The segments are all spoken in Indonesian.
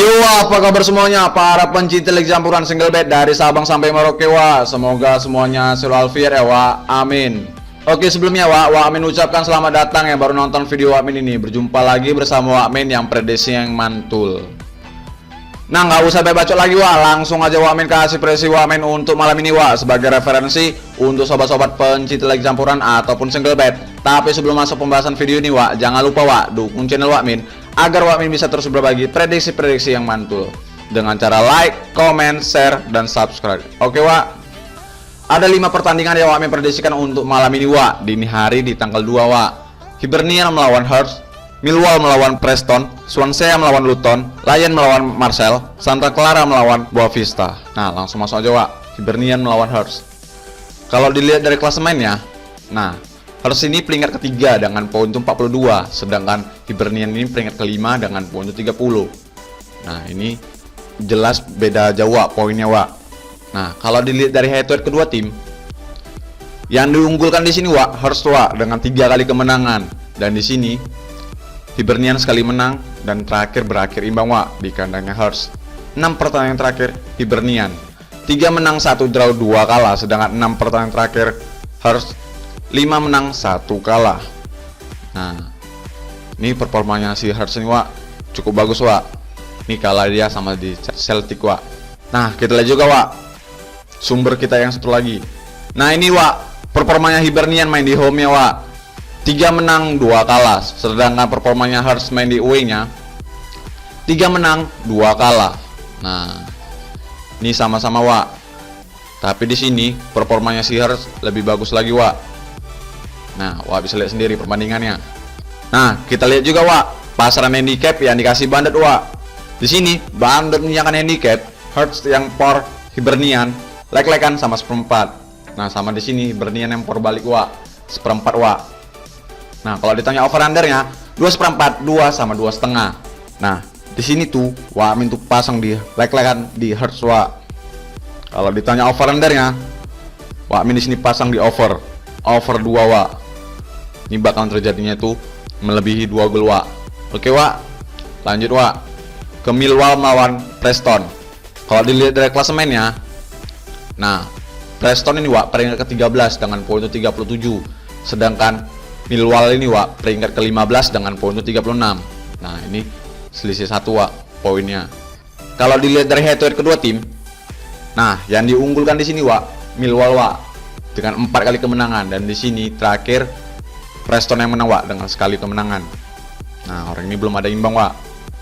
Yo, apa kabar semuanya? Para pencinta Liga Campuran single bed dari Sabang sampai Merauke, wa. Semoga semuanya selalu alfier ya, wa. Amin. Oke, sebelumnya, wa Amin ucapkan selamat datang yang baru nonton video Wa Amin ini. Berjumpa lagi bersama Wa Amin yang prediksi yang mantul. Nah, nggak usah bacot lagi, wa. Langsung aja Wa Amin kasih prediksi Wa Amin untuk malam ini, wa. Sebagai referensi untuk sobat-sobat pencinta Liga Campuran ataupun single bed. Tapi sebelum masuk pembahasan video ini, wa, jangan lupa, wa, dukung channel Wa Amin agar Wa Amin bisa terus berbagi prediksi-prediksi yang mantul dengan cara like, comment, share, dan subscribe. Oke, wa. Ada 5 pertandingan yang Wa Amin prediksikan untuk malam ini, wa. Dini hari di tanggal 2, wa. Hibernian melawan Hearts, Millwall melawan Preston, Swansea melawan Luton, Lyon melawan Marseille, Santa Clara melawan Boavista. Nah, langsung masuk aja, wa. Hibernian melawan Hearts. Kalau dilihat dari klasemennya, nah, Hearts ini peringkat ketiga dengan poin 42, sedangkan Hibernian ini peringkat kelima dengan poin 30. Nah, ini jelas beda jauh, wa, poinnya, wa. Nah, kalau dilihat dari head to head kedua tim, yang diunggulkan di sini, wa, Hearts, wa, dengan 3 kali kemenangan, dan di sini Hibernian sekali menang dan terakhir berakhir imbang, wa, di kandangnya Hearts. 6 pertandingan terakhir Hibernian 3 menang 1 draw 2 kalah, sedangkan 6 pertandingan terakhir Hearts 5 menang 1 kalah. Nah, ini performanya si Hearts ini, wa, cukup bagus, wa. Ini kalah dia sama di Celtic, wa. Nah, kita lihat juga, wa, sumber kita yang satu lagi. Nah, ini, wa, performanya Hibernian main di home nya, wa, 3 menang 2 kalah, sedangkan performanya Hearts main di away-nya 3 menang 2 kalah. Nah, ini sama-sama, wa. Tapi di sini performanya si Hearts lebih bagus lagi, wa. Nah, wa, bisa lihat sendiri perbandingannya. Nah, kita lihat juga, wa, pasaran handicap yang dikasih Bandit, wa. Di sini Bandit menyediakan handicap Hearts yang por Hibernian lek-lekan sama seperempat. Nah, sama di sini Hibernian yang por balik, wa, seperempat, wa. Nah, kalau ditanya over undernya 2/4, 2 sama 2,5. Nah, di sini tuh Wa Amin tuh pasang di lek-lekan di Hearts, wa. Kalau ditanya over undernya, Wa Amin di sini pasang di over 2, wa. Ini bakal terjadinya tuh melebihi 2 gol, wa. Oke, wa. Lanjut, wa, ke Millwall melawan Preston. Kalau dilihat dari klasemennya, nah, Preston ini, wa, peringkat ke-13 dengan poin 37, sedangkan Millwall ini, wa, peringkat ke-15 dengan poin 36. Nah, ini selisih 1, wa, poinnya. Kalau dilihat dari head to head kedua tim, nah, yang diunggulkan di sini, wa, Millwall, wa, dengan 4 kali kemenangan, dan di sini terakhir Preston yang menang, wa, dengan sekali kemenangan. Nah, orang ini belum ada imbang, wa.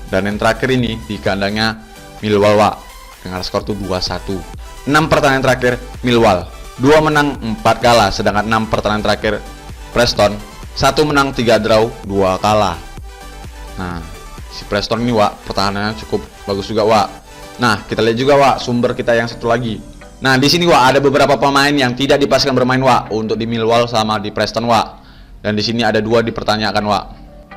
Dan yang terakhir ini di kandangnya Millwall, wa, dengan skor tuh 2-1. 6 pertandingan terakhir Millwall 2 menang 4 kalah, sedangkan 6 pertandingan terakhir Preston 1 menang 3 draw 2 kalah. Nah, si Preston ini, wa, pertahanannya cukup bagus juga, wa. Nah, kita lihat juga, wa, sumber kita yang satu lagi. Nah, di sini, wa, ada beberapa pemain yang tidak dipastikan bermain, wa, untuk di Millwall sama di Preston, wa. Dan di sini ada 2 dipertanyakan, wa.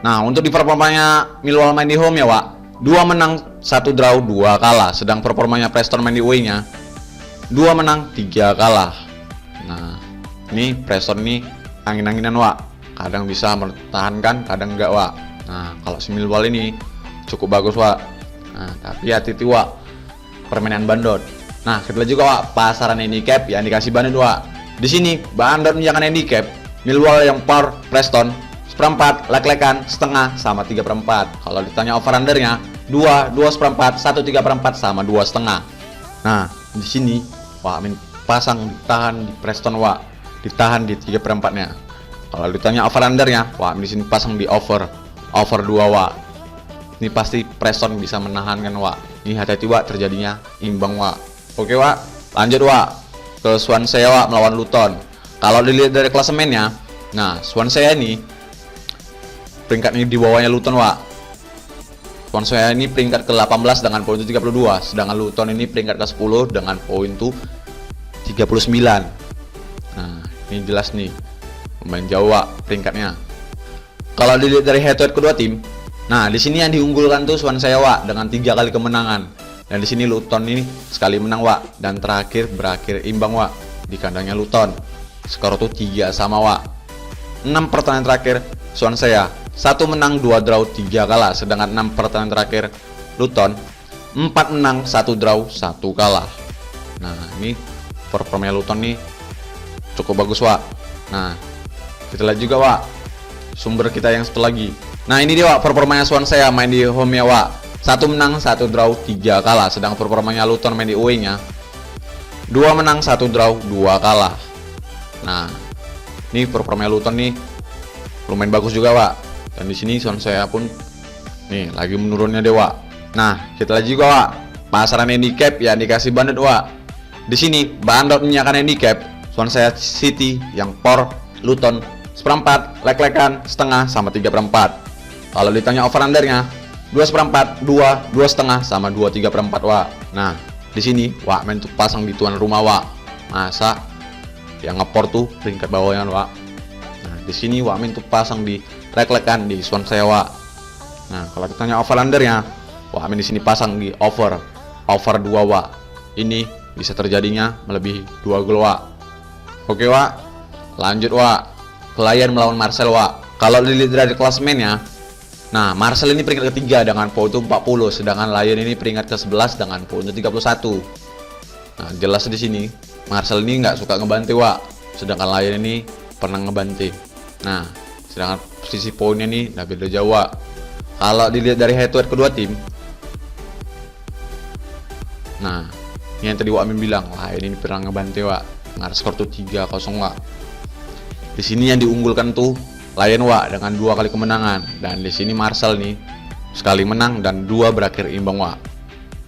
Nah, untuk di performanya Millwall main di home ya, wa, 2 menang 1 draw 2 kalah, sedang performanya Preston main di away-nya 2 menang 3 kalah. Nah, ini Preston ini angin-anginan, wa. Kadang bisa mempertahankan, kadang enggak, wa. Nah, kalau si Millwall ini cukup bagus, wa. Nah, tapi hati-hati, wa, permainan Bandot. Nah, kita lihat juga, wa, pasaran handicap yang dikasih Bandit, wa. Di sini Bandot menjangan handicap Millwall yang par Preston seperempat, lek-lekan, setengah, sama 3/4. Kalau ditanya over undernya 2, 2/4, 1 3/4 sama 2,5. Nah, di sini Wa Amin pasang ditahan di Preston, wa, ditahan di 3/4-nya. Kalau ditanya over undernya, Wa Amin di sini pasang di over 2, wa. Ini pasti Preston bisa menahan, kan, wa. Ini hati-hati, wa, terjadinya imbang, wa. Oke, wa, lanjut, wa, ke Swansea, wa, melawan Luton. Kalau dilihat dari klasemennya, nah, Swansea ini peringkat ini di bawahnya Luton, wa. Swansea ini peringkat ke-18 dengan poin 32, sedangkan Luton ini peringkat ke-10 dengan poin tuh 39. Nah, ini jelas nih pemain Jawa peringkatnya. Kalau dilihat dari head to head kedua tim, nah, di sini yang diunggulkan tuh Swansea, wa, dengan 3 kali kemenangan. Dan di sini Luton ini sekali menang, wa, dan terakhir berakhir imbang, wa, di kandangnya Luton. Skor tuh 3 sama, wa. 6 pertandingan terakhir Swansea 1 menang 2 draw 3 kalah, sedangkan 6 pertandingan terakhir Luton 4 menang, 1 draw, 1 kalah. Nah, ini performanya Luton nih cukup bagus, Wak. Nah, kita lihat juga, Wak, sumber kita yang satu lagi. Nah, ini dia, Wak, performanya Swansea main di home ya, Wak. 1 menang, 1 draw, 3 kalah. Sedang performanya Luton main di away-nya 2 menang, 1 draw, 2 kalah. Nah, ini performanya Luton nih lumayan bagus juga, Wak. Dan di sini Swansea pun nih lagi menurunnya deh, Wak. Nah, kita lihat juga, Wak, pasaran handicap ya dikasih bandot, Wak. Di sini bandot menyiapkan handicap Swansea City yang por Luton 1/4, lek-lekan setengah sama 3/4. Kalau ditanya over undernya 2/4, 2,5 sama 2,3/4, Wak. Nah, di sini Wak main tuh pasang di tuan rumah, Wak. Masa yang ngepor tuh peringkat bawahnya, Wak. Nah, di sini Wak main tuh pasang di lek-lekan di Swansea, Wak. Nah, kalau ditanya over undernya, Wak main di sini pasang di over 2, Wak. Ini bisa terjadinya melebihi 2 gol, Wak. Oke, Wak. Lanjut, Wak. Lion melawan Marseille, Wak. Kalau dilihat dari klasemennya, nah, Marseille ini peringkat ketiga dengan poin 40, sedangkan Lion ini peringkat ke-11 dengan poin 31. Nah, jelas di sini Marseille ini nggak suka ngebantai, Wak. Sedangkan Lion ini pernah ngebantai. Nah, sedangkan posisi poinnya nih udah beda jauh, Wak. Kalau dilihat dari head to head kedua tim, nah, ini yang tadi Wak Amin bilang, Lion ini pernah ngebantai, Wak. Ngar skor tuh 3-0, Wak. Di sini yang diunggulkan tuh Lion, Wak, dengan 2 kali kemenangan. Dan di sini Marseille nih sekali menang dan 2 berakhir imbang, Wak.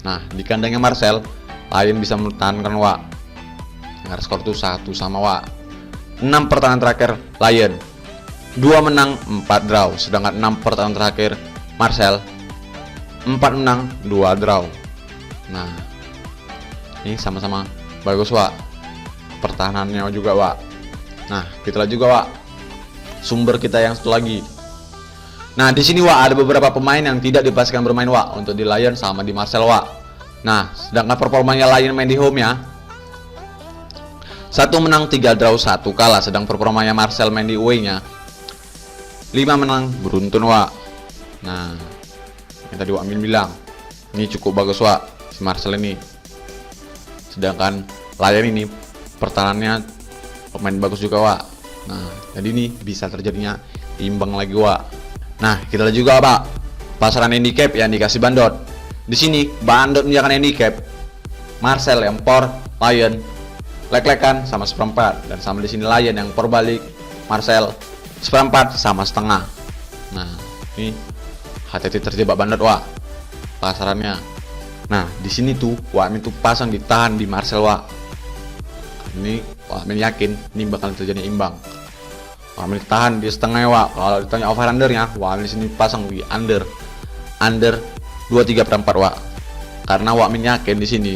Nah, di kandangnya Marseille, Lion bisa mempertahankan, Wak. Ngar skor tuh 1-1, Wak. 6 pertandingan terakhir Lion 2 menang, 4 draw. Sedangkan 6 pertandingan terakhir Marseille 4 menang, 2 draw. Nah, ini sama-sama bagus, Wak. Pertahanannya juga, Wak. Nah, kita lihat juga, Wak, sumber kita yang satu lagi. Nah, di sini, Wak, ada beberapa pemain yang tidak dipastikan bermain, Wak, untuk di Lion sama di Marseille, Wak. Nah, sedangkan performanya Lion main di home ya 1 menang, 3 draw, 1 kalah. Sedang performanya Marseille main di away-nya 5 menang beruntun, Wak. Nah, yang tadi Wak Amin bilang, ini cukup bagus, Wak, si Marseille ini. Sedangkan Lion ini pertahanannya pemain bagus juga, Wak. Nah, jadi ini bisa terjadinya imbang lagi, Wak. Nah, kita lihat juga, Pak, pasaran handicap yang dikasih bandot. Di sini bandot menjakan handicap Marseille yang por Lion lek-lekan sama 1/4, dan sama di sini Lion yang por balik Marseille 1/4 sama setengah. Nah, ini hati-hati terjebak bandot, Wak, pasarannya. Nah, di sini tuh Wak Amin tuh pasang ditahan di Marseille, Wak. Ini Wak Amin yakin ini bakal terjadi imbang. Wak Amin tahan di setengah, Wak. Kalau ditanya over undernya, Wak Amin di sini pasang di under 2,3/4, Wak. Karena Wak Amin yakin di sini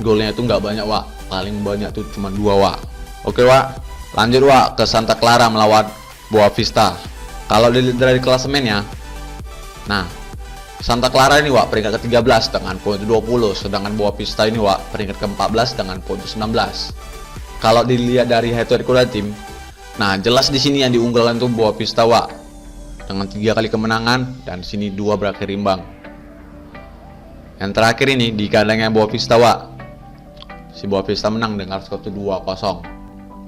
golnya itu nggak banyak, Wak. Paling banyak tuh cuma 2, Wak. Oke, Wak. Lanjut, Wak, ke Santa Clara melawan Boavista. Kalau dilihat dari klasemennya, nah, Santa Clara ini, Wak, peringkat ke-13 dengan poin 20, sedangkan Boavista ini, Wak, peringkat ke-14 dengan poin 19. Kalau dilihat dari head to head kedua tim, nah, jelas di sini yang diunggulkan tuh Boavista, Wak, dengan 3 kali kemenangan dan sini 2 berakhir imbang. Yang terakhir ini di kandangnya Boavista, Wak. Si Boavista menang dengan skor 2-0.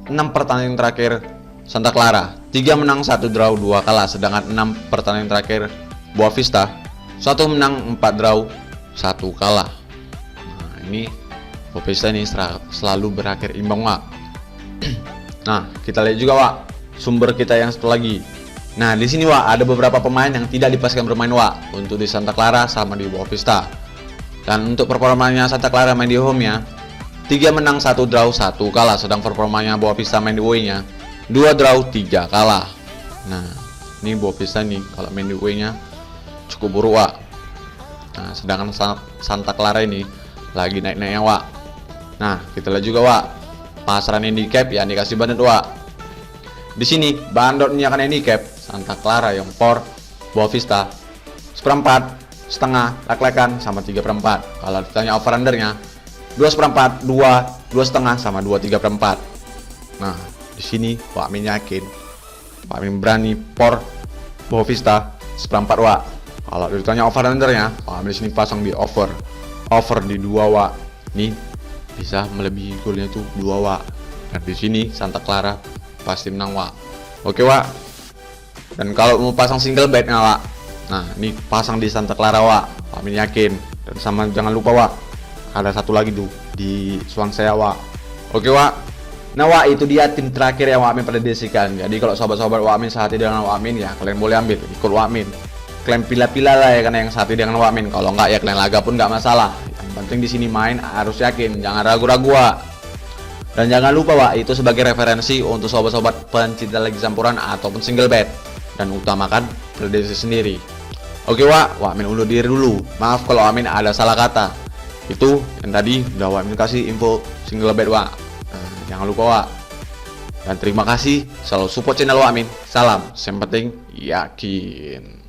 6 pertandingan terakhir Santa Clara 3 menang, 1 draw, 2 kalah. Sedangkan 6 pertandingan terakhir Boavista 1 menang, 4 draw, 1 kalah. Nah, ini Boavista ini selalu berakhir imbang, Wak. Nah, kita lihat juga, Wak, sumber kita yang satu lagi. Nah, di sini, Wak, ada beberapa pemain yang tidak dipastikan bermain, Wak, untuk di Santa Clara sama di Boavista. Dan untuk performanya Santa Clara main di home-nya 3 menang, 1 draw, 1 kalah. Sedang performanya Boavista main di away-nya 2 draw, 3 kalah. Nah, ini Boavista nih kalau main di away-nya cukup buruk, Wak. Nah, sedangkan Santa Clara ini lagi naik-naiknya, Wak. Nah, kita lihat juga, Wak, pasaran handicap yang dikasih bandot, Wak. Di sini bandot menyiapkan handicap Santa Clara yang por Boavista 1/4, setengah, lek-lekan sama 3/4. Kalau ditanya over undernya 2/4, 2,5 sama 2,3/4. Nah, di sini Wak Amin yakin Wak Amin berani por Boavista 1/4, Wak. Kalau ditanya over undernya, Wak Amin di sini pasang di over over di 2 wa. Nih bisa melebihi golnya tuh 2 wa. Dan di sini Santa Clara pasti menang wa. Oke wa. Dan kalau mau pasang single bet nggak wa? Nah ini pasang di Santa Clara wa. Wak Min yakin. Dan sama jangan lupa wa, ada satu lagi tuh di Swansea wa. Oke wa. Nah wa, itu dia tim terakhir yang Wak Min prediksikan. Jadi kalau sobat-sobat Wak Min sehati dengan Wak Min ya kalian boleh ambil ikut Wak Min. Kalian pilih-pilih lah ya, karena yang sehati dengan Wak Min. Kalau enggak ya kalian laga pun nggak masalah. Yang penting di sini main harus yakin, jangan ragu-ragu Wak. Dan jangan lupa Wak, itu sebagai referensi untuk sobat-sobat pencinta Liga Campuran ataupun single bet, dan utamakan prediksi sendiri. Oke Wak, Wak Min undur diri dulu. Maaf kalau Wak Min ada salah kata. Itu yang tadi udah Wak Min kasih info single bet Wak. Nah, jangan lupa Wak. Dan terima kasih selalu support channel Wak Min. Salam, yang penting yakin.